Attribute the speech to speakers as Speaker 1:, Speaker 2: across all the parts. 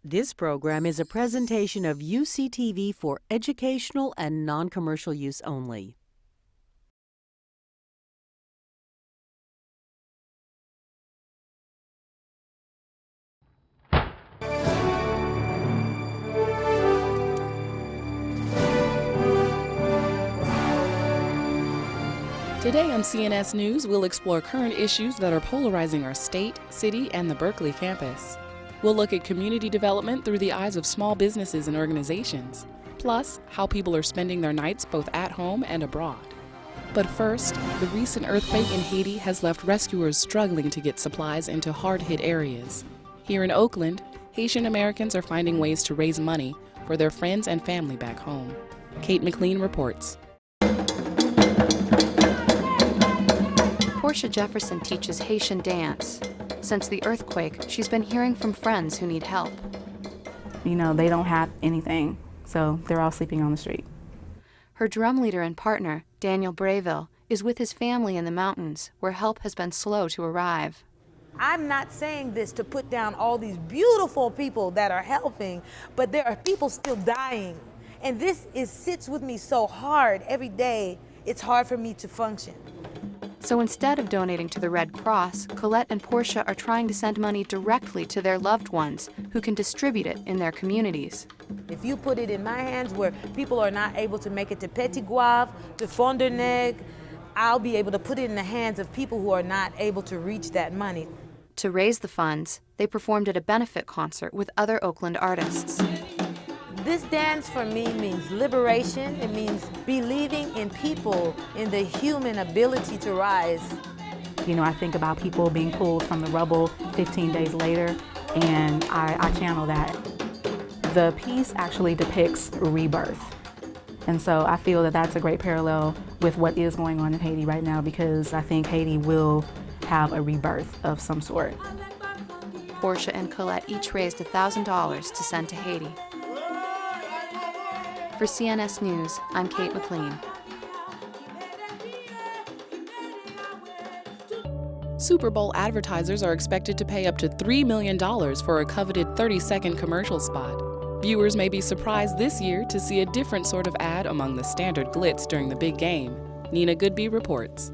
Speaker 1: This program is a presentation of UCTV for educational and non-commercial use only.
Speaker 2: Today on CNS News, we'll explore current issues that are polarizing our state, city, and the Berkeley campus. We'll look at community development through the eyes of small businesses and organizations, plus how people are spending their nights both at home and abroad. But first, the recent earthquake in Haiti has left rescuers struggling to get supplies into hard-hit areas. Here in Oakland, Haitian Americans are finding ways to raise money for their friends and family back home. Kate McLean reports.
Speaker 3: Portia Jefferson teaches Haitian dance. Since the earthquake, she's been hearing from friends who need help.
Speaker 4: You know, they don't have anything, so they're all sleeping on the street.
Speaker 3: Her drum leader and partner, Daniel Brayville, is with his family in the mountains, where help has been slow to arrive.
Speaker 5: I'm not saying this to put down all these beautiful people that are helping, but there are people still dying. And this sits with me so hard every day, it's hard for me to function.
Speaker 3: So instead of donating to the Red Cross, Colette and Portia are trying to send money directly to their loved ones who can distribute it in their communities.
Speaker 5: If you put it in my hands where people are not able to make it to Petit Guave, to Fond du Neg, I'll be able to put it in the hands of people who are not able to reach that money.
Speaker 3: To raise the funds, they performed at a benefit concert with other Oakland artists.
Speaker 5: This dance for me means liberation. It means believing in people, in the human ability to rise.
Speaker 4: You know, I think about people being pulled from the rubble 15 days later, and I channel that. The piece actually depicts rebirth. And so I feel that that's a great parallel with what is going on in Haiti right now, because I think Haiti will have a rebirth of some sort.
Speaker 3: Portia and Colette each raised $1,000 to send to Haiti. For CNS News, I'm Kate McLean.
Speaker 2: Super Bowl advertisers are expected to pay up to $3 million for a coveted 30-second commercial spot. Viewers may be surprised this year to see a different sort of ad among the standard glitz during the big game. Nina Goodby reports.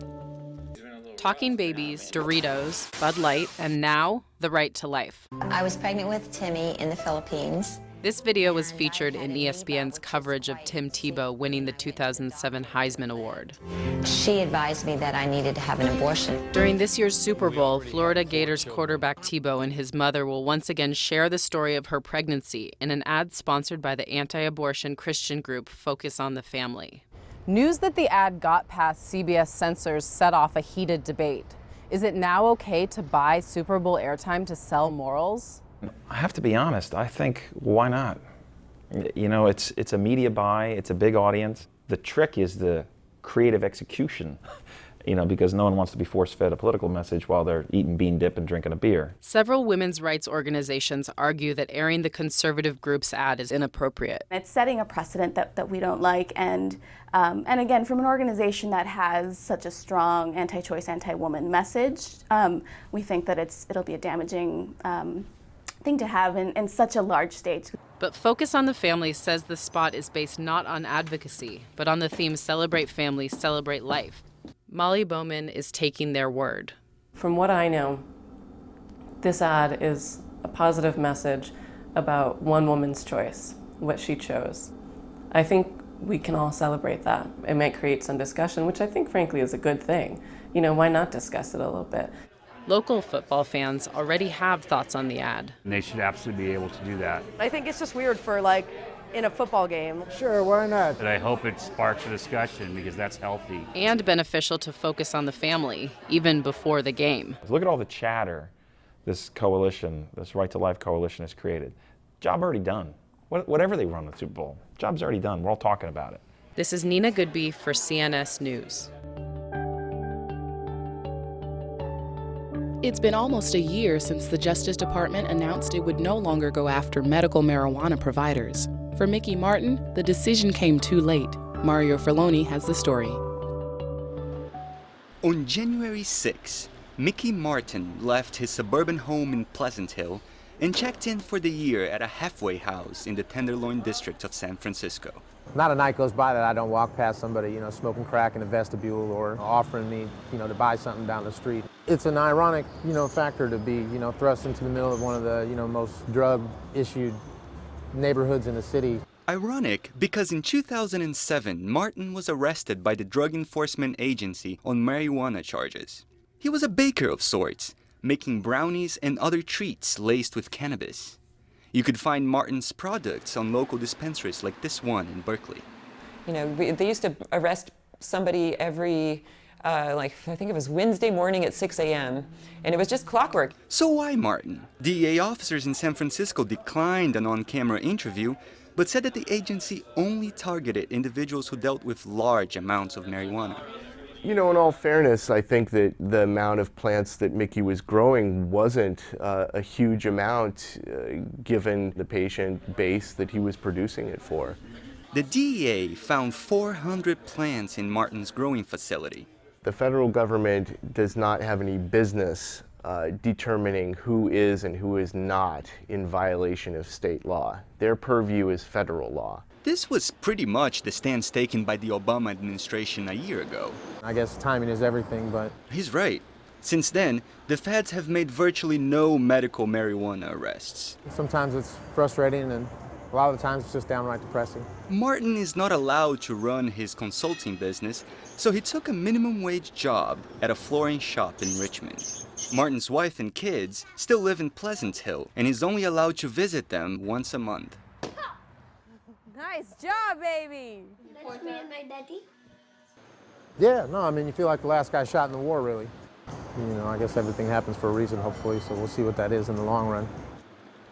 Speaker 6: Talking babies, Doritos, Bud Light, and now the right to life.
Speaker 7: I was pregnant with Timmy in the Philippines.
Speaker 6: This video was featured in ESPN's coverage of Tim Tebow winning the 2007 Heisman Award.
Speaker 7: She advised me that I needed to have an abortion.
Speaker 6: During this year's Super Bowl, Florida Gators quarterback Tebow and his mother will once again share the story of her pregnancy in an ad sponsored by the anti-abortion Christian group Focus on the Family.
Speaker 8: News that the ad got past CBS censors set off a heated debate. Is it now okay to buy Super Bowl airtime to sell morals?
Speaker 9: I have to be honest, I think, why not? You know, it's a media buy, it's a big audience. The trick is the creative execution, you know, because no one wants to be force-fed a political message while they're eating bean dip and drinking a beer.
Speaker 6: Several women's rights organizations argue that airing the conservative group's ad is inappropriate.
Speaker 10: It's setting a precedent that we don't like, and again, from an organization that has such a strong anti-choice, anti-woman message, we think that it'll be a damaging thing to have in such a large stage.
Speaker 6: But Focus on the Family says the spot is based not on advocacy, but on the theme Celebrate Family, Celebrate Life. Molly Bowman is taking their word.
Speaker 11: From what I know, this ad is a positive message about one woman's choice, what she chose. I think we can all celebrate that. It may create some discussion, which I think frankly is a good thing. You know, why not discuss it a little bit?
Speaker 6: Local football fans already have thoughts on the ad.
Speaker 12: And they should absolutely be able to do that.
Speaker 13: I think it's just weird for, like, in a football game.
Speaker 12: Sure, why not? But I hope it sparks a discussion because that's healthy.
Speaker 6: And beneficial to Focus on the Family, even before the game.
Speaker 9: Look at all the chatter this coalition, this Right to Life coalition has created. Job already done. Whatever they run the Super Bowl, job's already done. We're all talking about it.
Speaker 6: This is Nina Goodby for CNS News.
Speaker 2: It's been almost a year since the Justice Department announced it would no longer go after medical marijuana providers. For Mickey Martin, the decision came too late. Mario Ferloni has the story.
Speaker 14: On January 6, Mickey Martin left his suburban home in Pleasant Hill and checked in for the year at a halfway house in the Tenderloin district of San Francisco.
Speaker 15: Not a night goes by that I don't walk past somebody, smoking crack in a vestibule or offering me, to buy something down the street. It's an ironic, factor to be, thrust into the middle of one of the, most drug-issued neighborhoods in the city.
Speaker 14: Ironic because in 2007, Martin was arrested by the Drug Enforcement Agency on marijuana charges. He was a baker of sorts, making brownies and other treats laced with cannabis. You could find Martin's products on local dispensaries like this one in Berkeley.
Speaker 16: They used to arrest somebody every, I think it was Wednesday morning at 6 a.m., and it was just clockwork.
Speaker 14: So why Martin? DEA officers in San Francisco declined an on-camera interview, but said that the agency only targeted individuals who dealt with large amounts of marijuana.
Speaker 17: In all fairness, I think that the amount of plants that Mickey was growing wasn't a huge amount given the patient base that he was producing it for.
Speaker 14: The DEA found 400 plants in Martin's growing facility.
Speaker 17: The federal government does not have any business determining who is and who is not in violation of state law. Their purview is federal law.
Speaker 14: This was pretty much the stance taken by the Obama administration a year ago.
Speaker 15: I guess timing is everything, but...
Speaker 14: He's right. Since then, the feds have made virtually no medical marijuana arrests.
Speaker 15: Sometimes it's frustrating, and a lot of the times it's just downright depressing.
Speaker 14: Martin is not allowed to run his consulting business, so he took a minimum wage job at a flooring shop in Richmond. Martin's wife and kids still live in Pleasant Hill, and he's only allowed to visit them once a month.
Speaker 18: Nice job, baby!
Speaker 19: That's me and my daddy.
Speaker 15: Yeah, no, you feel like the last guy shot in the war, really. I guess everything happens for a reason, hopefully, so we'll see what that is in the long run.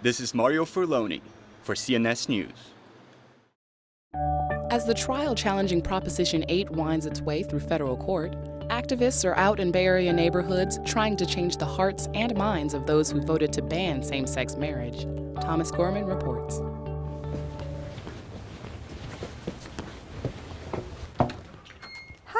Speaker 14: This is Mario Furloni for CNS News.
Speaker 2: As the trial challenging Proposition 8 winds its way through federal court, activists are out in Bay Area neighborhoods trying to change the hearts and minds of those who voted to ban same-sex marriage. Thomas Gorman reports.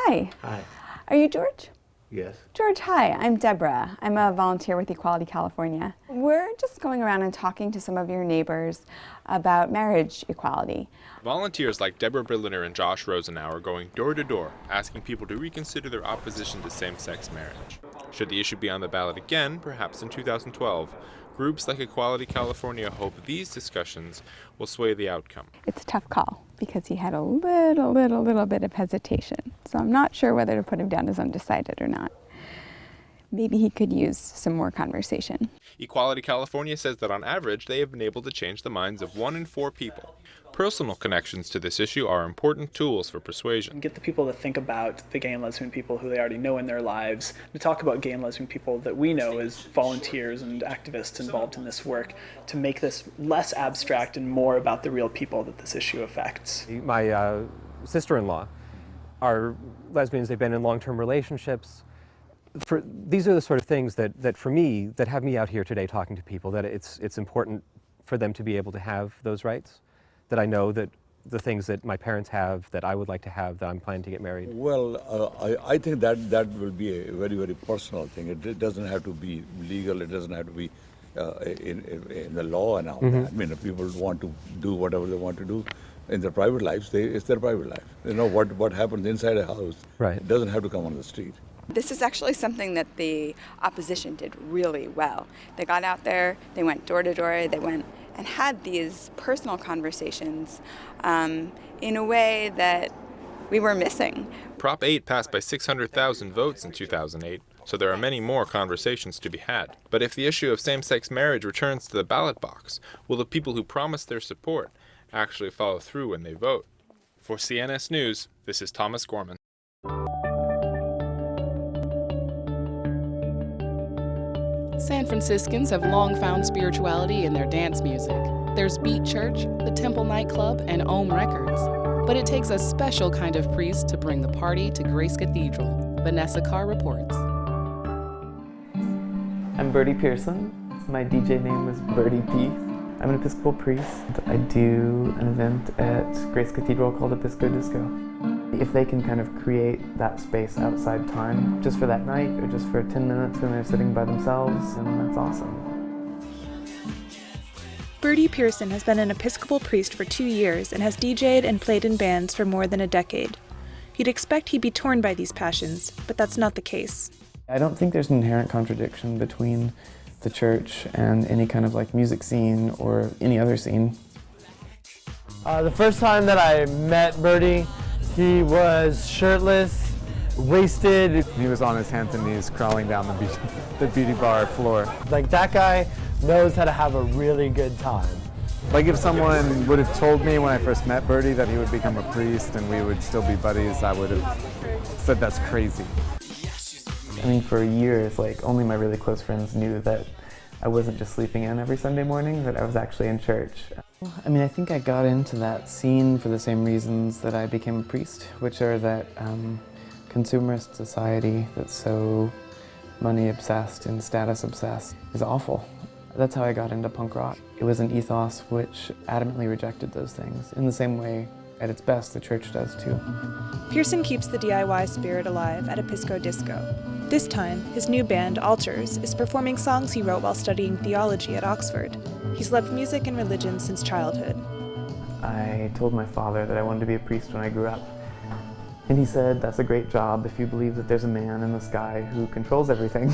Speaker 20: Hi.
Speaker 21: Hi.
Speaker 20: Are you George?
Speaker 21: Yes.
Speaker 20: George, hi. I'm Deborah. I'm a volunteer with Equality California. We're just going around and talking to some of your neighbors about marriage equality.
Speaker 22: Volunteers like Deborah Berliner and Josh Rosenau are going door to door, asking people to reconsider their opposition to same-sex marriage. Should the issue be on the ballot again, perhaps in 2012, groups like Equality California hope these discussions will sway the outcome.
Speaker 20: It's a tough call because he had a little bit of hesitation. So I'm not sure whether to put him down as undecided or not. Maybe he could use some more conversation.
Speaker 22: Equality California says that on average, they have been able to change the minds of 1 in 4 people. Personal connections to this issue are important tools for persuasion.
Speaker 23: Get the people to think about the gay and lesbian people who they already know in their lives, to talk about gay and lesbian people that we know as volunteers and activists involved in this work, to make this less abstract and more about the real people that this issue affects.
Speaker 24: My sister-in-law are lesbians. They've been in long-term relationships. These are the sort of things that for me, that have me out here today talking to people, that it's important for them to be able to have those rights. That I know that the things that my parents have, that I would like to have, that I'm planning to get married.
Speaker 25: Well, I think that will be a very, very personal thing. It doesn't have to be legal. It doesn't have to be in the law and all that. People want to do whatever they want to do in their private lives. It's their private life. What happens inside a house. Right. It doesn't have to come on the street.
Speaker 26: This is actually something that the opposition did really well. They got out there, they went door to door, they went and had these personal conversations in a way that we were missing.
Speaker 22: Prop 8 passed by 600,000 votes in 2008, so there are many more conversations to be had. But if the issue of same-sex marriage returns to the ballot box, will the people who promised their support actually follow through when they vote? For CNS News, this is Thomas Gorman.
Speaker 2: San Franciscans have long found spirituality in their dance music. There's Beat Church, the Temple Nightclub, and Ohm Records. But it takes a special kind of priest to bring the party to Grace Cathedral. Vanessa Carr reports.
Speaker 27: I'm Birdie Pearson. My DJ name is Birdie P. I'm an Episcopal priest. I do an event at Grace Cathedral called Episco Disco. If they can kind of create that space outside time, just for that night or just for 10 minutes when they're sitting by themselves, and that's awesome.
Speaker 1: Bertie Pearson has been an Episcopal priest for 2 years and has DJ'd and played in bands for more than a decade. You'd expect he'd be torn by these passions, but that's not the case.
Speaker 27: I don't think there's an inherent contradiction between the church and any kind of like music scene or any other scene.
Speaker 3: The first time that I met Bertie, he was shirtless, wasted.
Speaker 4: He was on his hands and knees crawling down the beauty bar floor.
Speaker 3: Like, that guy knows how to have a really good time.
Speaker 4: Like, if someone would have told me when I first met Bertie that he would become a priest and we would still be buddies, I would have said that's crazy.
Speaker 27: I mean, for years, like, only my really close friends knew that I wasn't just sleeping in every Sunday morning, that I was actually in church. I mean, I think I got into that scene for the same reasons that I became a priest, which are that consumerist society that's so money-obsessed and status-obsessed is awful. That's how I got into punk rock. It was an ethos which adamantly rejected those things, in the same way, at its best, the church does too.
Speaker 1: Pearson keeps the DIY spirit alive at Episco Disco. This time, his new band, Altars, is performing songs he wrote while studying theology at Oxford. He's loved music and religion since childhood.
Speaker 27: I told my father that I wanted to be a priest when I grew up. And he said, that's a great job if you believe that there's a man in the sky who controls everything.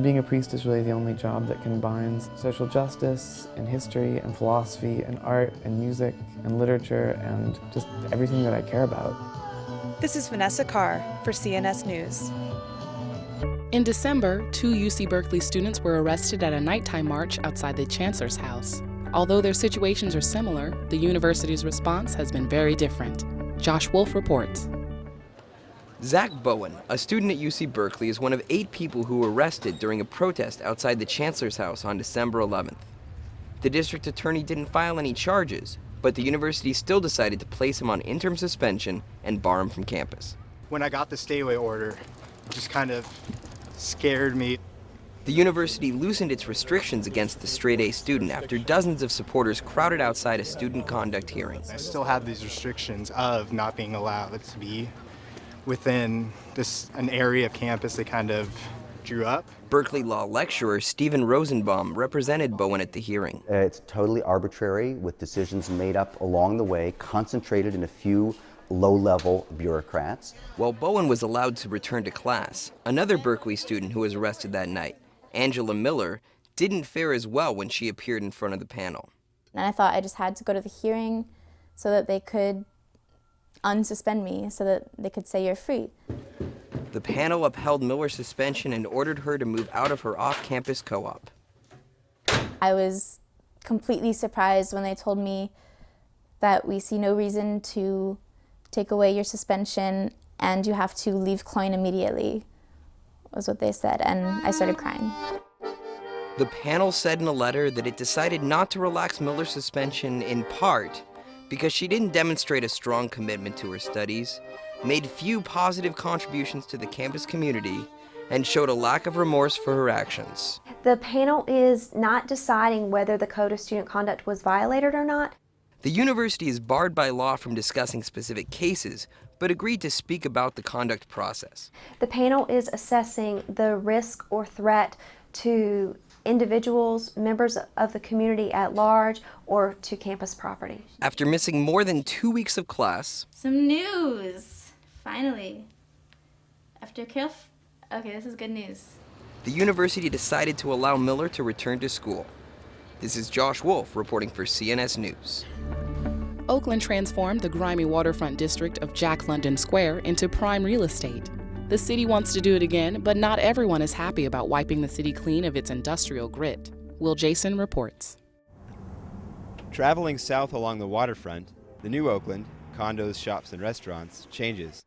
Speaker 27: Being a priest is really the only job that combines social justice and history and philosophy and art and music and literature and just everything that I care about.
Speaker 1: This is Vanessa Carr for CNS News.
Speaker 2: In December, 2 UC Berkeley students were arrested at a nighttime march outside the Chancellor's house. Although their situations are similar, the university's response has been very different. Josh Wolf reports.
Speaker 5: Zach Bowen, a student at UC Berkeley, is one of 8 people who were arrested during a protest outside the Chancellor's house on December 11th. The district attorney didn't file any charges, but the university still decided to place him on interim suspension and bar him from campus.
Speaker 7: When I got the stay-away order, it just kind of scared me.
Speaker 5: The university loosened its restrictions against the straight-A student after dozens of supporters crowded outside a student conduct hearing.
Speaker 7: I still have these restrictions of not being allowed to be within an area of campus they kind of drew up.
Speaker 5: Berkeley law lecturer Stephen Rosenbaum represented Bowen at the hearing.
Speaker 19: It's totally arbitrary, with decisions made up along the way, concentrated in a few low-level bureaucrats.
Speaker 5: While Bowen was allowed to return to class, another Berkeley student who was arrested that night, Angela Miller, didn't fare as well when she appeared in front of the panel.
Speaker 21: And I thought I just had to go to the hearing so that they could unsuspend me, so that they could say you're free.
Speaker 5: The panel upheld Miller's suspension and ordered her to move out of her off-campus co-op.
Speaker 21: I was completely surprised when they told me that we see no reason to take away your suspension and you have to leave Cloyne immediately, was what they said, and I started crying.
Speaker 5: The panel said in a letter that it decided not to relax Miller's suspension in part because she didn't demonstrate a strong commitment to her studies, made few positive contributions to the campus community, and showed a lack of remorse for her actions.
Speaker 28: The panel is not deciding whether the Code of Student Conduct was violated or not.
Speaker 5: The university is barred by law from discussing specific cases, but agreed to speak about the conduct process.
Speaker 28: The panel is assessing the risk or threat to individuals, members of the community at large, or to campus property.
Speaker 5: After missing more than 2 weeks of class,
Speaker 29: some news, finally. After okay, this is good news.
Speaker 5: The university decided to allow Miller to return to school. This is Josh Wolf reporting for CNS News.
Speaker 2: Oakland transformed the grimy waterfront district of Jack London Square into prime real estate. The city wants to do it again, but not everyone is happy about wiping the city clean of its industrial grit. Will Jason reports.
Speaker 30: Traveling south along the waterfront, the new Oakland, condos, shops, and restaurants, changes.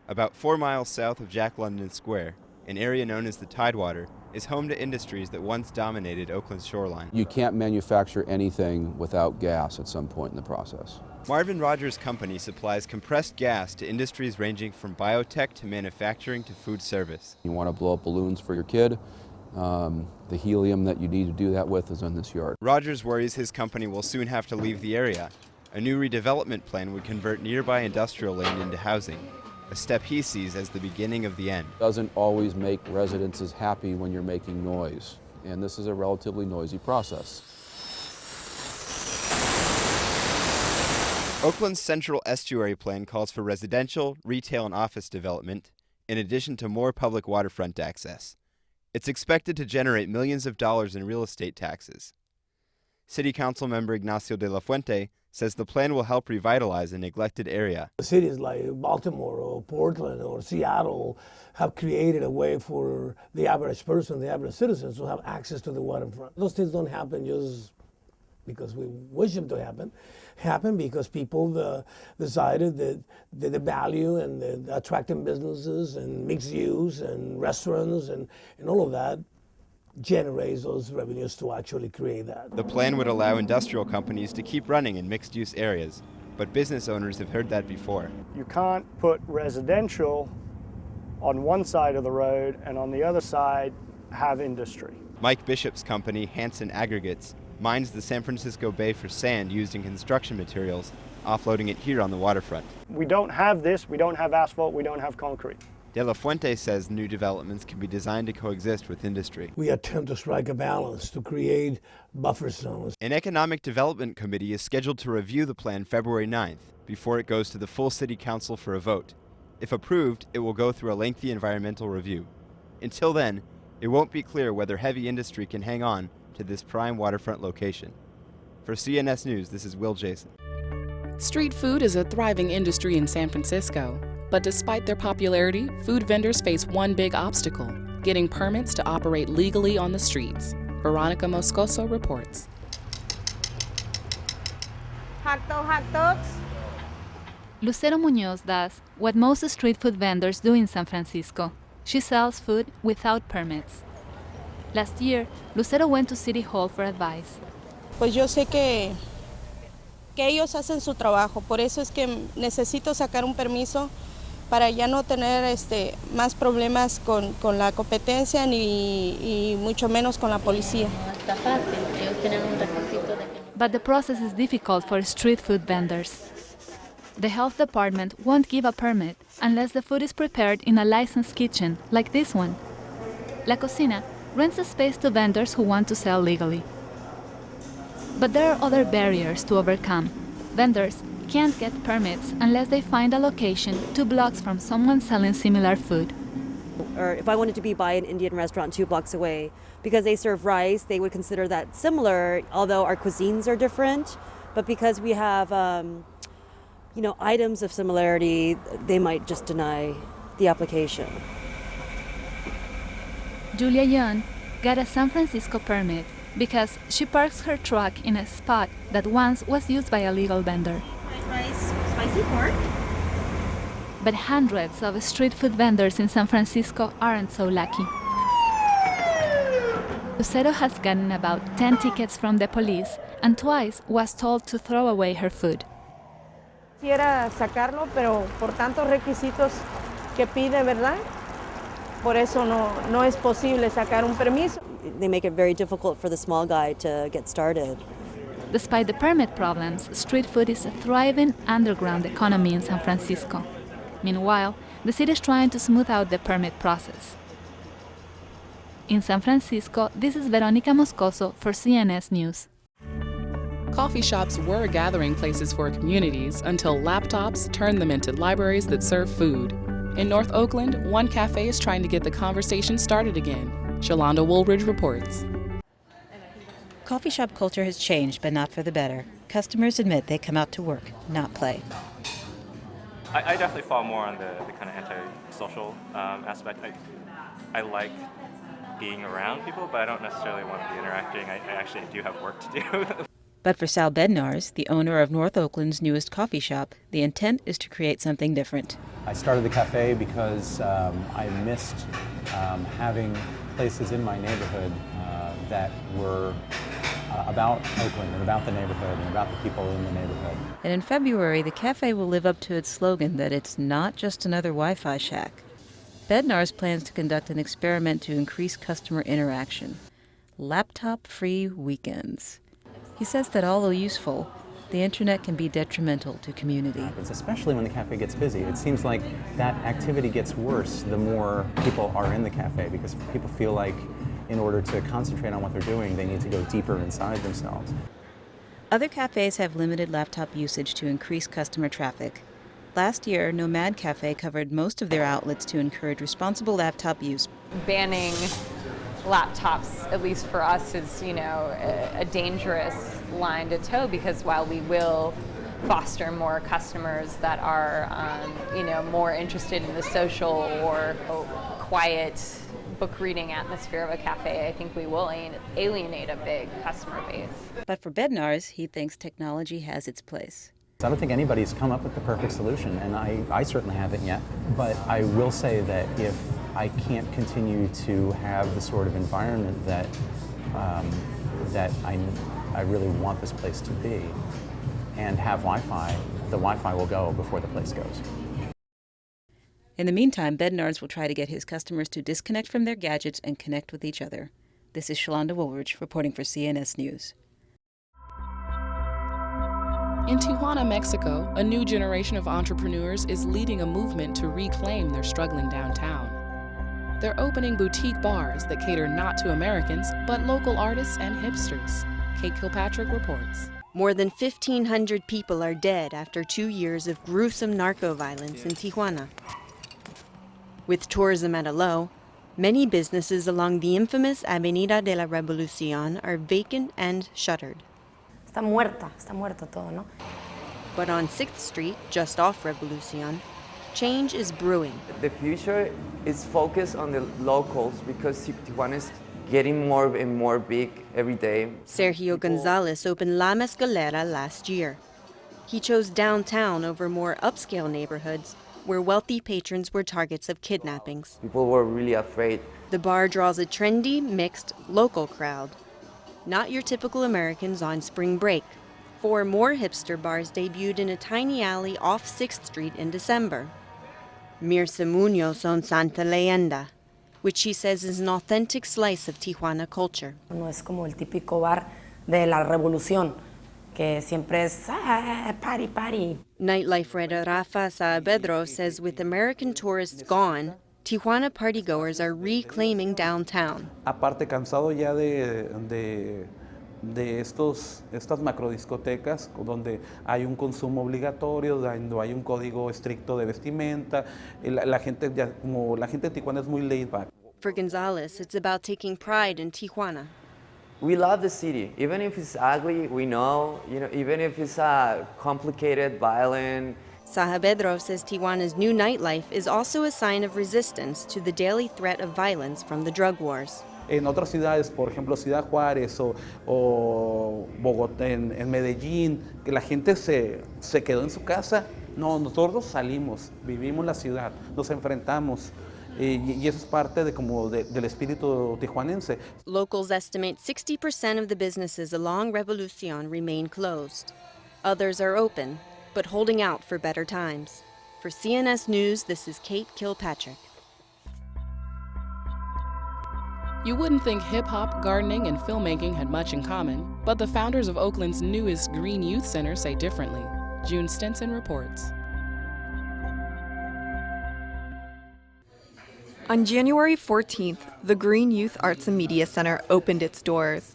Speaker 30: About 4 miles south of Jack London Square, an area known as the Tidewater, is home to industries that once dominated Oakland's shoreline.
Speaker 31: You can't manufacture anything without gas at some point in the process.
Speaker 30: Marvin Rogers' company supplies compressed gas to industries ranging from biotech to manufacturing to food service.
Speaker 31: You want to blow up balloons for your kid, the helium that you need to do that with is in this yard.
Speaker 30: Rogers worries his company will soon have to leave the area. A new redevelopment plan would convert nearby industrial land into housing, a step he sees as the beginning of the end.
Speaker 31: It doesn't always make residences happy when you're making noise, and this is a relatively noisy process.
Speaker 30: Oakland's Central Estuary Plan calls for residential, retail, and office development, in addition to more public waterfront access. It's expected to generate millions of dollars in real estate taxes. City Council member Ignacio de la Fuente says the plan will help revitalize a neglected area.
Speaker 6: Cities like Baltimore or Portland or Seattle have created a way for the average person, the average citizen, to have access to the waterfront. Those things don't happen just because we wish them to happen because people decided that the value and the attracting businesses and mixed use and restaurants and all of that generates those revenues to actually create that.
Speaker 30: The plan would allow industrial companies to keep running in mixed-use areas, but business owners have heard that before.
Speaker 8: You can't put residential on one side of the road and on the other side have industry.
Speaker 30: Mike Bishop's company, Hanson Aggregates, mines the San Francisco Bay for sand used in construction materials, offloading it here on the waterfront.
Speaker 8: We don't have this, we don't have asphalt, we don't have concrete.
Speaker 30: De La Fuente says new developments can be designed to coexist with industry.
Speaker 6: We attempt to strike a balance to create buffer zones.
Speaker 30: An economic development committee is scheduled to review the plan February 9th before it goes to the full city council for a vote. If approved, it will go through a lengthy environmental review. Until then, it won't be clear whether heavy industry can hang on to this prime waterfront location. For CNS News, this is Will Jason.
Speaker 2: Street food is a thriving industry in San Francisco. But despite their popularity, food vendors face one big obstacle: getting permits to operate legally on the streets. Veronica Moscoso reports.
Speaker 9: Hot dogs.
Speaker 10: Lucero Muñoz does what most street food vendors do in San Francisco. She sells food without permits. Last year, Lucero went to City Hall for advice.
Speaker 9: Pues yo sé que ellos hacen su trabajo, por eso es que necesito sacar un permiso para ya no tener más problemas con la competencia y mucho menos con la policía.
Speaker 10: But the process is difficult for street food vendors. The health department won't give a permit unless the food is prepared in a licensed kitchen, like this one. La Cocina rents a space to vendors who want to sell legally. But there are other barriers to overcome. Vendors can't get permits unless they find a location 2 blocks from someone selling similar food.
Speaker 11: Or if I wanted to be by an Indian restaurant 2 blocks away, because they serve rice, they would consider that similar, although our cuisines are different. But because we have, items of similarity, they might just deny the application.
Speaker 10: Julia Young got a San Francisco permit because she parks her truck in a spot that once was used by a legal vendor.
Speaker 9: Rice, spicy pork.
Speaker 10: But hundreds of street food vendors in San Francisco aren't so lucky. Lucero has gotten about 10 tickets from the police and twice was told to throw away her food.
Speaker 9: Quisiera sacarlo, pero por tantos requisitos que pide, ¿verdad? Por eso no es posible sacar un permiso.
Speaker 11: They make it very difficult for the small guy to get started.
Speaker 10: Despite the permit problems, street food is a thriving underground economy in San Francisco. Meanwhile, the city is trying to smooth out the permit process. In San Francisco, this is Veronica Moscoso for CNS News.
Speaker 2: Coffee shops were gathering places for communities until laptops turned them into libraries that serve food. In North Oakland, one cafe is trying to get the conversation started again. Shalonda Woolridge reports.
Speaker 12: Coffee shop culture has changed, but not for the better. Customers admit they come out to work, not play.
Speaker 13: I definitely fall more on the kind of anti-social aspect. I like being around people, but I don't necessarily want to be interacting. I actually do have work to do.
Speaker 12: But for Sal Bednars, the owner of North Oakland's newest coffee shop, the intent is to create something different.
Speaker 15: I started the cafe because I missed having places in my neighborhood that were about Oakland and about the neighborhood and about the people in the neighborhood.
Speaker 12: And in February, the cafe will live up to its slogan that it's not just another Wi-Fi shack. Bednars plans to conduct an experiment to increase customer interaction. Laptop-free weekends. He says that although useful, the internet can be detrimental to community.
Speaker 15: Especially when the cafe gets busy. It seems like that activity gets worse the more people are in the cafe because people feel like in order to concentrate on what they're doing, they need to go deeper inside themselves.
Speaker 12: Other cafes have limited laptop usage to increase customer traffic. Last year, Nomad Cafe covered most of their outlets to encourage responsible laptop use.
Speaker 3: Banning laptops, at least for us, is, a dangerous line to toe, because while we will foster more customers that are, more interested in the social or quiet book reading atmosphere of a cafe, I think we will alienate a big customer base.
Speaker 12: But for Bednarz, he thinks technology has its place.
Speaker 15: I don't think anybody's come up with the perfect solution, and I certainly haven't yet. But I will say that if I can't continue to have the sort of environment that I really want this place to be, and have Wi-Fi, the Wi-Fi will go before the place goes.
Speaker 12: In the meantime, Bednarz will try to get his customers to disconnect from their gadgets and connect with each other. This is Shalonda Woolridge reporting for CNS News.
Speaker 2: In Tijuana, Mexico, a new generation of entrepreneurs is leading a movement to reclaim their struggling downtown. They're opening boutique bars that cater not to Americans, but local artists and hipsters. Kate Kilpatrick reports.
Speaker 14: More than 1,500 people are dead after 2 years of gruesome narco violence in Tijuana. With tourism at a low, many businesses along the infamous Avenida de la Revolucion are vacant and shuttered.
Speaker 28: Está muerto todo, ¿no?
Speaker 14: But on 6th Street, just off Revolucion, change is brewing.
Speaker 16: The future is focused on the locals because Tijuana is getting more and more big every day.
Speaker 14: Sergio Gonzalez opened La Mezcalera last year. He chose downtown over more upscale neighborhoods where wealthy patrons were targets of kidnappings.
Speaker 16: People were really afraid.
Speaker 14: The bar draws a trendy, mixed, local crowd. Not your typical Americans on spring break. 4 more hipster bars debuted in a tiny alley off 6th Street in December. Mirza Munoz on Santa Leyenda, which she says is an authentic slice of Tijuana culture.
Speaker 28: No es como el típico bar de la Revolución, que siempre es party, party.
Speaker 14: Nightlife writer Rafa Saavedra says with American tourists gone, Tijuana partygoers are reclaiming downtown.
Speaker 17: Aparte, cansado ya de estas macrodiscotecas donde hay un consumo obligatorio, donde hay un código estricto de vestimenta, la gente de Tijuana es muy laid back.
Speaker 14: For Gonzalez, it's about taking pride in Tijuana.
Speaker 16: We love the city, even if it's ugly. We know, even if it's complicated, violent.
Speaker 14: Saavedra says Tijuana's new nightlife is also a sign of resistance to the daily threat of violence from the drug wars.
Speaker 17: En otras ciudades, por ejemplo, Ciudad Juárez o Bogotá, en Medellín, que la gente se quedó en su casa. No, nosotros salimos, vivimos la ciudad, nos enfrentamos. Y eso es parte del espíritu tijuanense.
Speaker 14: Locals estimate 60% of the businesses along Revolucion remain closed. Others are open, but holding out for better times. For CNS News, this is Kate Kilpatrick.
Speaker 2: You wouldn't think hip-hop, gardening, and filmmaking had much in common, but the founders of Oakland's newest Green Youth Center say differently. June Stinson reports.
Speaker 18: On January 14th, the Green Youth Arts and Media Center opened its doors.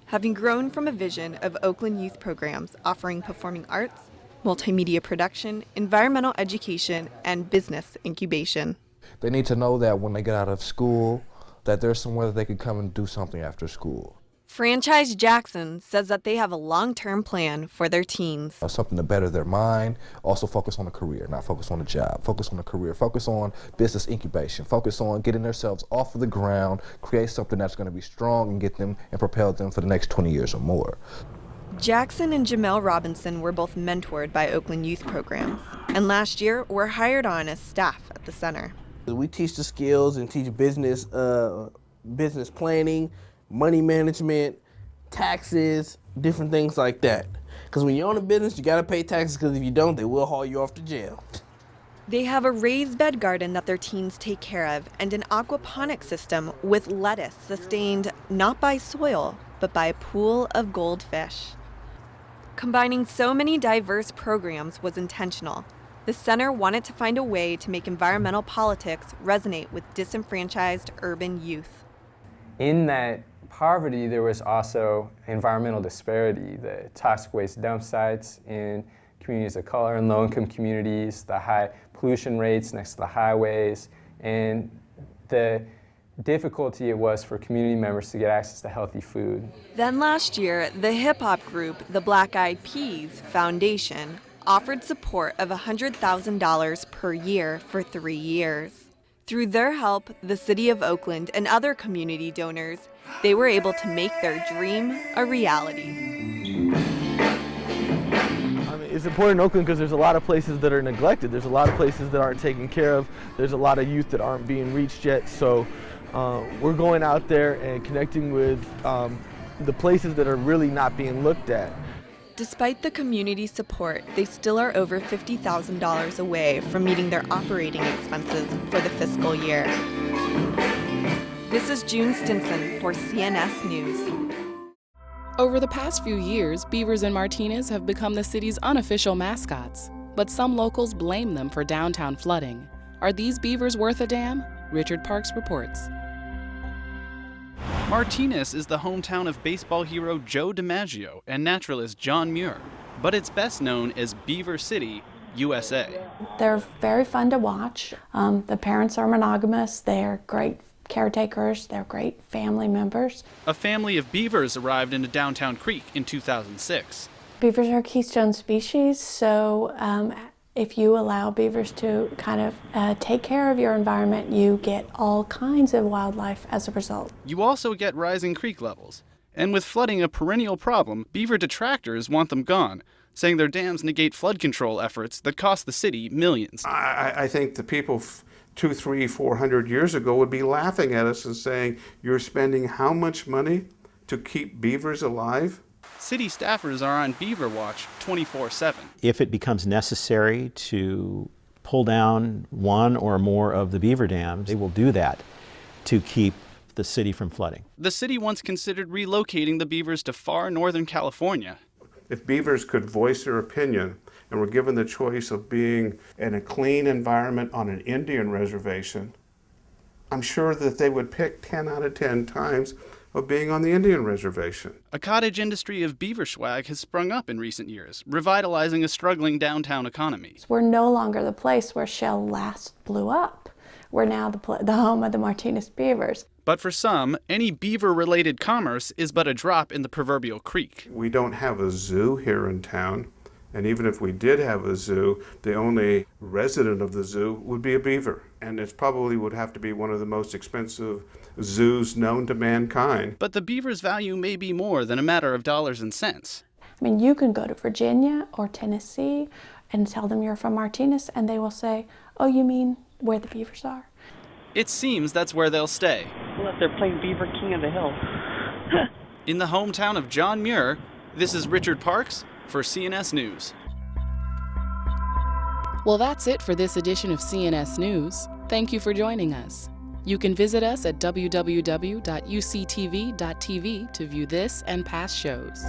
Speaker 18: Having grown from a vision of Oakland youth programs offering performing arts, multimedia production, environmental education, and business incubation.
Speaker 20: They need to know that when they get out of school, that there's somewhere that they could come and do something after school.
Speaker 18: Franchise Jackson says that they have a long-term plan for their teens.
Speaker 20: Something to better their mind, also focus on a career, not focus on a job, focus on a career, focus on business incubation, focus on getting themselves off of the ground, create something that's going to be strong and get them and propel them for the next 20 years or more.
Speaker 18: Jackson and Jamel Robinson were both mentored by Oakland Youth Programs, and last year were hired on as staff at the center.
Speaker 22: We teach the skills and teach business planning, money management, taxes, different things like that. Because when you own a business, you got to pay taxes, because if you don't, they will haul you off to jail.
Speaker 18: They have a raised bed garden that their teens take care of and an aquaponic system with lettuce sustained not by soil, but by a pool of goldfish. Combining so many diverse programs was intentional. The center wanted to find a way to make environmental politics resonate with disenfranchised urban youth.
Speaker 23: In that
Speaker 1: poverty, there was also environmental disparity, the toxic waste dump sites in communities of color and low-income communities, the high pollution rates next to the highways, and the difficulty it was for community members to get access to healthy food.
Speaker 18: Then last year, the hip-hop group, the Black Eyed Peas Foundation, offered support of $100,000 per year for 3 years. Through their help, the City of Oakland and other community donors, they were able to make their dream a reality.
Speaker 22: It's important in Oakland because there's a lot of places that are neglected. There's a lot of places that aren't taken care of. There's a lot of youth that aren't being reached yet. So we're going out there and connecting with the places that are really not being looked at.
Speaker 18: Despite the community support, they still are over $50,000 away from meeting their operating expenses for the fiscal year. This is June Stinson for CNS News.
Speaker 2: Over the past few years, beavers in Martinez have become the city's unofficial mascots, but some locals blame them for downtown flooding. Are these beavers worth a damn? Richard Parks reports.
Speaker 4: Martinez is the hometown of baseball hero Joe DiMaggio and naturalist John Muir, but it's best known as Beaver City, USA.
Speaker 7: They're very fun to watch. The parents are monogamous. They're great caretakers. They're great family members.
Speaker 4: A family of beavers arrived into Downtown Creek in 2006.
Speaker 7: Beavers are a keystone species, so if you allow beavers to kind of take care of your environment, you get all kinds of wildlife as a result.
Speaker 4: You also get rising creek levels. And with flooding a perennial problem, beaver detractors want them gone, saying their dams negate flood control efforts that cost the city millions.
Speaker 19: I think the people 200, 300, 400 years ago would be laughing at us and saying, you're spending how much money to keep beavers alive?
Speaker 4: City staffers are on beaver watch 24/7.
Speaker 21: If it becomes necessary to pull down one or more of the beaver dams, they will do that to keep the city from flooding.
Speaker 4: The city once considered relocating the beavers to far northern California.
Speaker 19: If beavers could voice their opinion and were given the choice of being in a clean environment on an Indian reservation, I'm sure that they would pick 10 out of 10 times of being on the Indian reservation.
Speaker 4: A cottage industry of beaver swag has sprung up in recent years, revitalizing a struggling downtown economy.
Speaker 7: We're no longer the place where Shell last blew up. We're now the home of the Martinez beavers.
Speaker 4: But for some, any beaver-related commerce is but a drop in the proverbial creek.
Speaker 19: We don't have a zoo here in town, and even if we did have a zoo, the only resident of the zoo would be a beaver. And it probably would have to be one of the most expensive zoos known to mankind.
Speaker 4: But the beaver's value may be more than a matter of dollars and cents.
Speaker 7: I mean, you can go to Virginia or Tennessee and tell them you're from Martinez, and they will say, oh, you mean where the beavers are?
Speaker 4: It seems that's where they'll stay.
Speaker 23: Well, if they're playing Beaver King of the Hill.
Speaker 4: In the hometown of John Muir, this is Richard Parks for CNS News.
Speaker 2: Well, that's it for this edition of CNS News. Thank you for joining us. You can visit us at www.uctv.tv to view this and past shows.